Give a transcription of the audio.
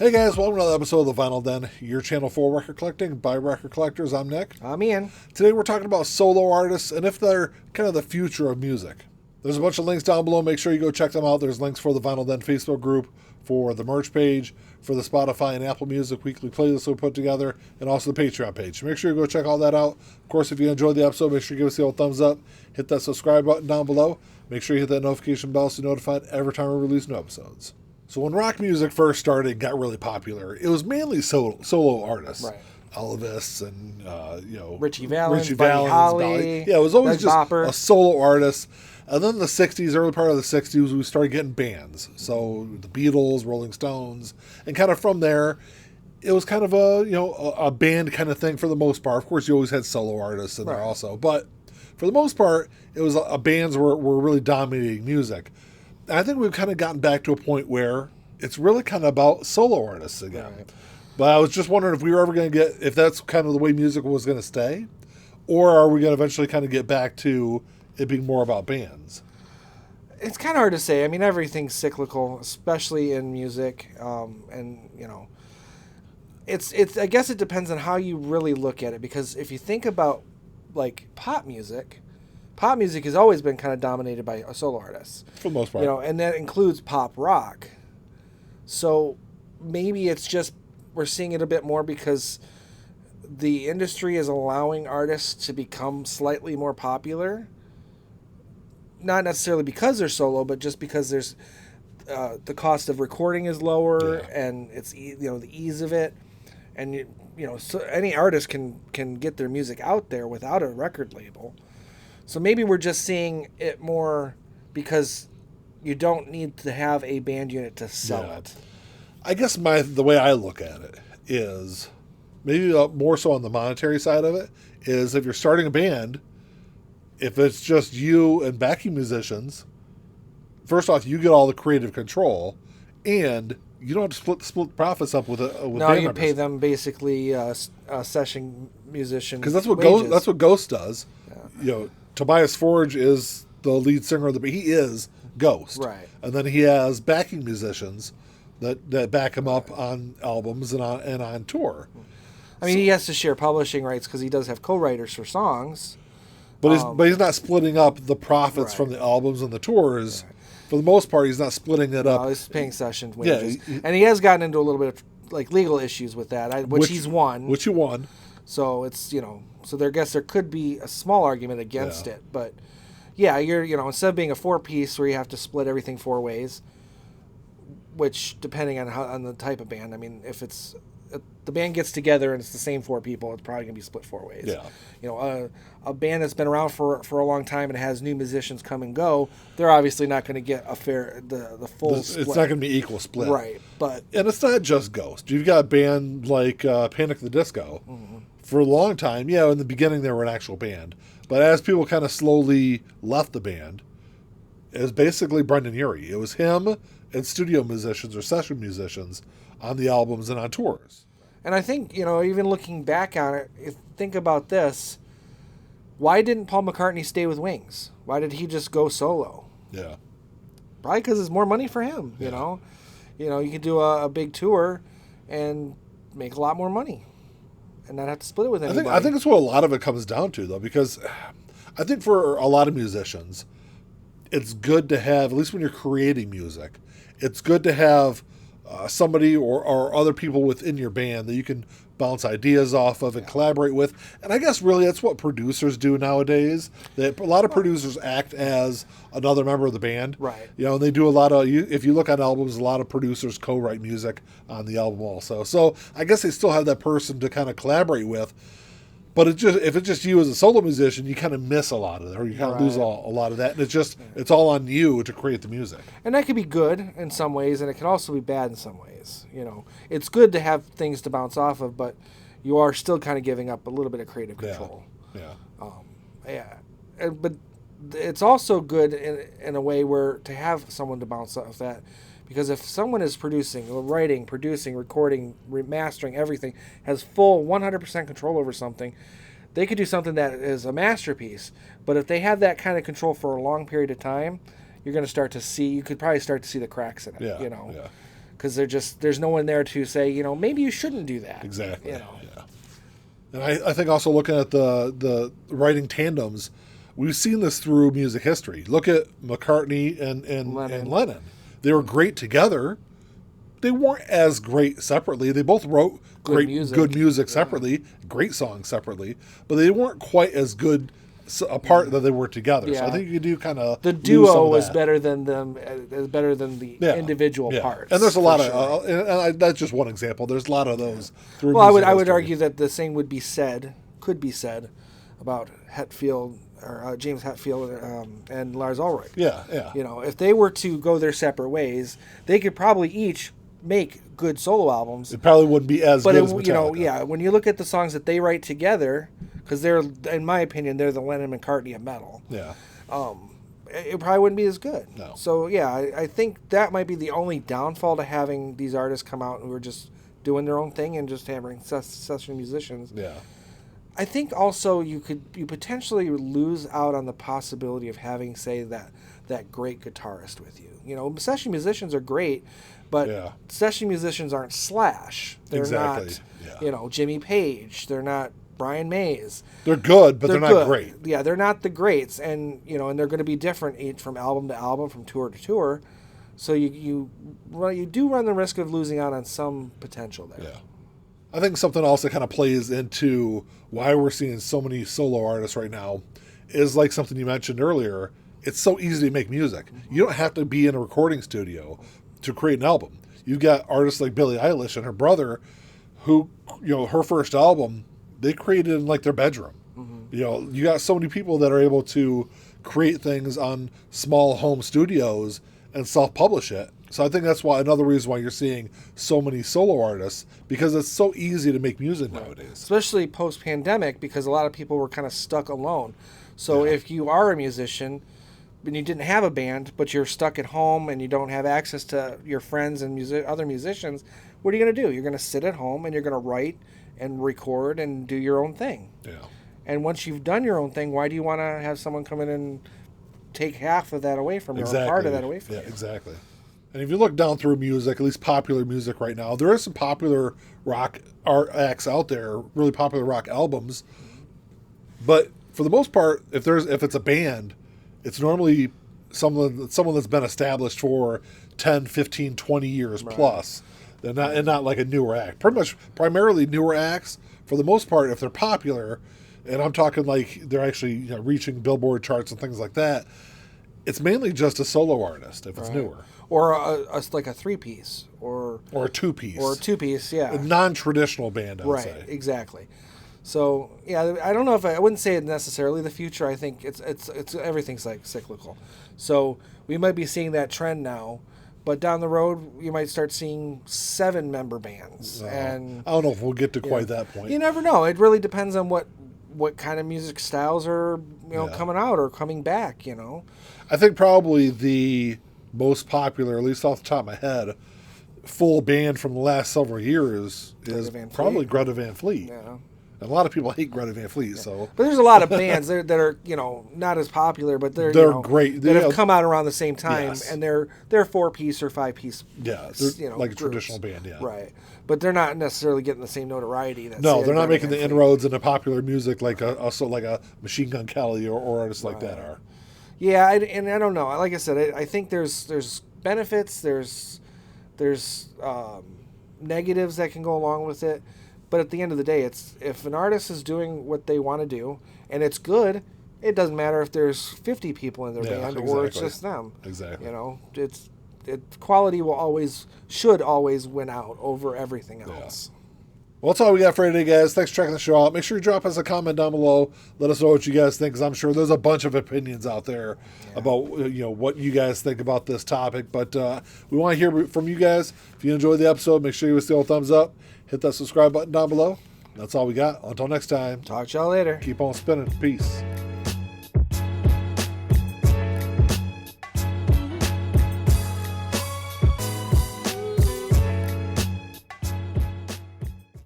Hey guys, welcome to another episode of The Vinyl Den, your channel for record collecting by record collectors. I'm Nick. I'm Ian. Today we're talking about solo artists and if they're kind of the future of music. There's a bunch of links down below. Make sure you go check them out. There's links for the Vinyl Den Facebook group, for the merch page, for the Spotify and Apple Music weekly playlist we put together, and also the Patreon page. Make sure you go check all that out. Of course, if you enjoyed the episode, make sure you give us the old thumbs up. Hit that subscribe button down below. Make sure you hit that notification bell so you're notified every time we release new episodes. So when rock music first started, got really popular, it was mainly solo artists. Right. Elvis and, Richie Valens, Buddy Holly. Yeah, it was always Doug just Bopper. a solo artist. And then in the 60s, early part of the 60s, we started getting bands. So the Beatles, Rolling Stones, and kind of from there, it was kind of a band kind of thing for the most part. Of course, you always had solo artists in there also. But for the most part, it was bands were really dominating music. And I think we've kind of gotten back to a point where it's really kind of about solo artists again. Right. But I was just wondering if we were ever going to if that's kind of the way music was going to stay, or are we going to eventually kind of get back to it being more about bands? It's kind of hard to say. I mean, everything's cyclical, especially in music. It's. I guess it depends on how you really look at it. Because if you think about like pop music has always been kind of dominated by solo artists For the most part. and that includes pop rock. So maybe it's just we're seeing it a bit more because the industry is allowing artists to become slightly more popular. Not necessarily because they're solo, but just because there's the cost of recording is lower and it's the ease of it, and so any artist can get their music out there without a record label. So maybe we're just seeing it more because you don't need to have a band unit to sell it. I guess the way I look at it is maybe more so on the monetary side of it is if you're starting a band, if it's just you and backing musicians, first off, you get all the creative control, and you don't have to split profits up with No, band you members. pay them basically session musician Because that's what wages. Ghost does. Yeah. Tobias Forge is the lead singer of he is Ghost. Right. And then he has backing musicians that back him up on albums and on tour. I mean, he has to share publishing rights because he does have co-writers for songs. But he's not splitting up the profits from the albums and the tours. Right. For the most part, he's not splitting it up. No, he's paying session wages. Yeah, and he has gotten into a little bit of like legal issues with that, which he's won. Which he won. So it's so there could be a small argument against it, but you're instead of being a 4-piece where you have to split everything 4 ways, which depending on the type of band, I mean, if it's the band gets together and it's the same 4 people, it's probably gonna be split 4 ways. Yeah. A band that's been around for a long time and has new musicians come and go, they're obviously not going to get a fair the full split. It's not going to be equal split. Right, and it's not just Ghost. You've got a band like Panic! At the Disco. Mm-hmm. For a long time, in the beginning they were an actual band. But as people kind of slowly left the band, it was basically Brendan Urie. It was him and studio musicians or session musicians on the albums and on tours. And I think, even looking back on it, think about this. Why didn't Paul McCartney stay with Wings? Why did he just go solo? Yeah. Probably because it's more money for him, you know. You could do a big tour and make a lot more money and not have to split it with anybody. I think that's what a lot of it comes down to, though, because I think for a lot of musicians, it's good to have, at least when you're creating music, it's good to have somebody or other people within your band that you can bounce ideas off of and collaborate with. And I guess really that's what producers do nowadays. A lot of producers act as another member of the band. Right. And they do a lot of, if you look on albums, a lot of producers co-write music on the album also. So I guess they still have that person to kind of collaborate with. But if it's just you as a solo musician, you kind of miss a lot of it, or you kind of lose a lot of that. And it's all on you to create the music. And that could be good in some ways, and it can also be bad in some ways. It's good to have things to bounce off of, but you are still kind of giving up a little bit of creative control. But it's also good in a way where to have someone to bounce off that. Because if someone is writing, producing, recording, remastering, everything, has full 100% control over something, they could do something that is a masterpiece. But if they have that kind of control for a long period of time, you're going to you could probably start to see the cracks in it, because there's no one there to say, maybe you shouldn't do that. Exactly. Yeah. And I think also looking at the writing tandems, we've seen this through music history. Look at McCartney and Lennon. They were great together. They weren't as great separately. They both wrote good music separately, great songs separately, but they weren't quite as good apart that they were together. Yeah. So I think you do kind of the duo was better than them, better than the individual parts. And there's a lot of, and that's just one example. There's a lot of those. Well, I would argue that the same could be said about Hetfield or James Hetfield and Lars Ulrich. Yeah. If they were to go their separate ways, they could probably each make good solo albums. It probably wouldn't be as good as Metallica. When you look at the songs that they write together, because they're, in my opinion, they're the Lennon and McCartney of metal. Yeah. It probably wouldn't be as good. No. So I think that might be the only downfall to having these artists come out who are just doing their own thing and just having session musicians. Yeah. I think also you potentially lose out on the possibility of having, say, that great guitarist with you. Session musicians are great, but session musicians aren't Slash. They're not, Jimmy Page. They're not Brian Mays. They're good, but they're not great. Yeah, they're not the greats, and and they're going to be different from album to album, from tour to tour. So you do run the risk of losing out on some potential there. Yeah. I think something else that kind of plays into why we're seeing so many solo artists right now is like something you mentioned earlier. It's so easy to make music. You don't have to be in a recording studio to create an album. You've got artists like Billie Eilish and her brother who, her first album, they created in like their bedroom. Mm-hmm. You got so many people that are able to create things on small home studios and self-publish it. So I think that's another reason why you're seeing so many solo artists, because it's so easy to make music nowadays. Especially post-pandemic, because a lot of people were kind of stuck alone. So if you are a musician and you didn't have a band, but you're stuck at home and you don't have access to your friends and other musicians, what are you going to do? You're going to sit at home and you're going to write and record and do your own thing. Yeah. And once you've done your own thing, why do you want to have someone come in and take half of that away from you, or part of that away from you? Yeah, exactly. And if you look down through music, at least popular music right now, there is some popular rock acts out there, really popular rock albums. But for the most part, if it's a band, it's normally someone that's been established for 10, 15, 20 years plus. And not like a newer act. Primarily newer acts, for the most part, if they're popular, and I'm talking like they're actually reaching Billboard charts and things like that, it's mainly just a solo artist if it's newer. Or like a 3-piece. Or a 2-piece. Or a 2-piece, yeah. A non-traditional band, I would say. Right, exactly. So, I don't know if I wouldn't say it necessarily the future. I think it's everything's like cyclical. So we might be seeing that trend now, but down the road you might start seeing 7-member bands. And I don't know if we'll get to quite that point. You never know. It really depends on what kind of music styles are coming out or coming back. I think probably the most popular, at least off the top of my head, full band from the last several years is probably Greta Van Fleet. Yeah. And a lot of people hate Greta Van Fleet, so. But there's a lot of bands that are not as popular, but they're great. That have come out around the same time, and they're 4-piece or 5-piece. Yeah, they're like a traditional band, yeah. Right, but they're not necessarily getting the same notoriety. No, they're not making the inroads into popular music like a Machine Gun Kelly or artists like that are. Yeah, and I don't know. Like I said, I think there's benefits, there's negatives that can go along with it. But at the end of the day, if an artist is doing what they want to do and it's good, it doesn't matter if there's 50 people in their band or it's just them. Exactly. Quality should always win out over everything else. Yeah. Well, that's all we got for today, guys. Thanks for checking the show out. Make sure you drop us a comment down below. Let us know what you guys think, because I'm sure there's a bunch of opinions out there about what you guys think about this topic. But we want to hear from you guys. If you enjoyed the episode, make sure you give us the old thumbs up. Hit that subscribe button down below. That's all we got. Until next time. Talk to y'all later. Keep on spinning. Peace.